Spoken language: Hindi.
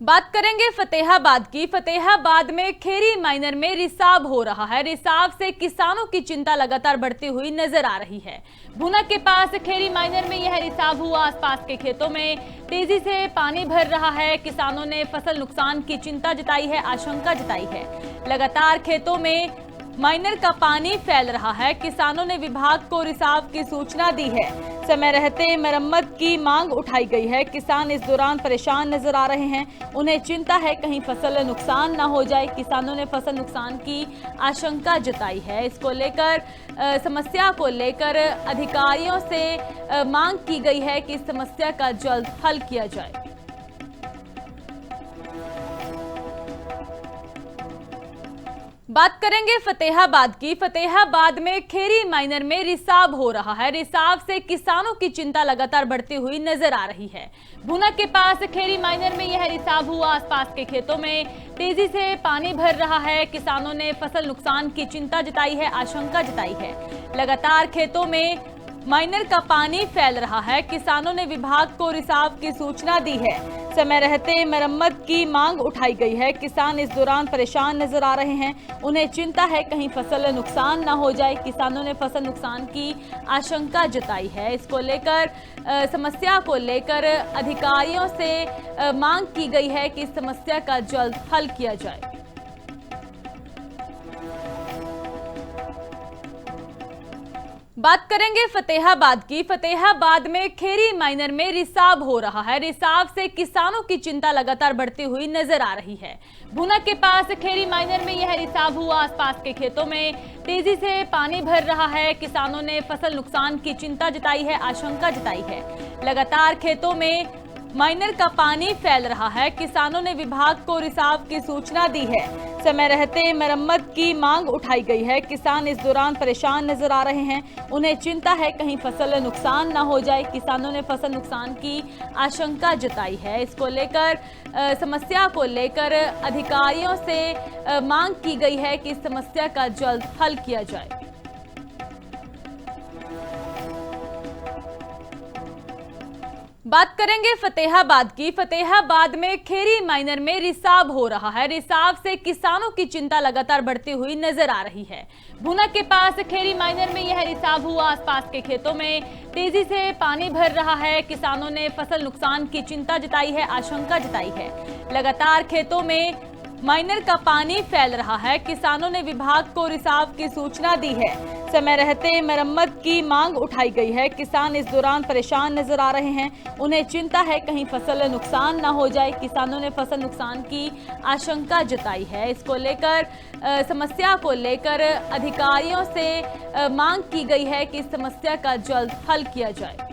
बात करेंगे फतेहाबाद की। फतेहाबाद में खेरी माइनर में रिसाव हो रहा है। रिसाव से किसानों की चिंता लगातार बढ़ती हुई नजर आ रही है। भुनक के पास खेरी माइनर में यह रिसाव हुआ। आसपास के खेतों में तेजी से पानी भर रहा है। किसानों ने फसल नुकसान की चिंता जताई है, आशंका जताई है। लगातार खेतों में माइनर का पानी फैल रहा है। किसानों ने विभाग को रिसाव की सूचना दी है। समय रहते मरम्मत की मांग उठाई गई है। किसान इस दौरान परेशान नजर आ रहे हैं। उन्हें चिंता है कहीं फसल नुकसान ना हो जाए। किसानों ने फसल नुकसान की आशंका जताई है। इसको लेकर समस्या को लेकर अधिकारियों से मांग की गई है कि इस समस्या का जल्द हल किया जाए। बात करेंगे फतेहाबाद की। फतेहाबाद में खेरी माइनर में रिसाव हो रहा है। रिसाव से किसानों की चिंता लगातार बढ़ती हुई नजर आ रही है। भुनक के पास खेरी माइनर में यह रिसाव हुआ। आसपास के खेतों में तेजी से पानी भर रहा है। किसानों ने फसल नुकसान की चिंता जताई है, आशंका जताई है। लगातार खेतों में माइनर का पानी फैल रहा है। किसानों ने विभाग को रिसाव की सूचना दी है। समय रहते मरम्मत की मांग उठाई गई है। किसान इस दौरान परेशान नजर आ रहे हैं। उन्हें चिंता है कहीं फसल नुकसान ना हो जाए। किसानों ने फसल नुकसान की आशंका जताई है। इसको लेकर समस्या को लेकर अधिकारियों से मांग की गई है कि इस समस्या का जल्द हल किया जाए। बात करेंगे फतेहाबाद की। फतेहाबाद में खेरी माइनर में रिसाव हो रहा है। रिसाव से किसानों की चिंता लगातार बढ़ती हुई नजर आ रही है। भुनक के पास खेरी माइनर में यह रिसाव हुआ। आसपास के खेतों में तेजी से पानी भर रहा है। किसानों ने फसल नुकसान की चिंता जताई है, आशंका जताई है। लगातार खेतों में माइनर का पानी फैल रहा है। किसानों ने विभाग को रिसाव की सूचना दी है। समय रहते मरम्मत की मांग उठाई गई है। किसान इस दौरान परेशान नजर आ रहे हैं। उन्हें चिंता है कहीं फसल नुकसान ना हो जाए। किसानों ने फसल नुकसान की आशंका जताई है। इसको लेकर समस्या को लेकर अधिकारियों से मांग की गई है कि इस समस्या का जल्द हल किया जाए। बात करेंगे फतेहाबाद की। फतेहाबाद में खेरी माइनर में रिसाव हो रहा है। रिसाव से किसानों की चिंता लगातार बढ़ती हुई नजर आ रही है। भुनक के पास खेरी माइनर में यह रिसाव हुआ। आसपास के खेतों में तेजी से पानी भर रहा है। किसानों ने फसल नुकसान की चिंता जताई है, आशंका जताई है। लगातार खेतों में माइनर का पानी फैल रहा है। किसानों ने विभाग को रिसाव की सूचना दी है। समय रहते मरम्मत की मांग उठाई गई है। किसान इस दौरान परेशान नजर आ रहे हैं। उन्हें चिंता है कहीं फसल नुकसान ना हो जाए। किसानों ने फसल नुकसान की आशंका जताई है। इसको लेकर समस्या को लेकर अधिकारियों से मांग की गई है कि इस समस्या का जल्द हल किया जाए।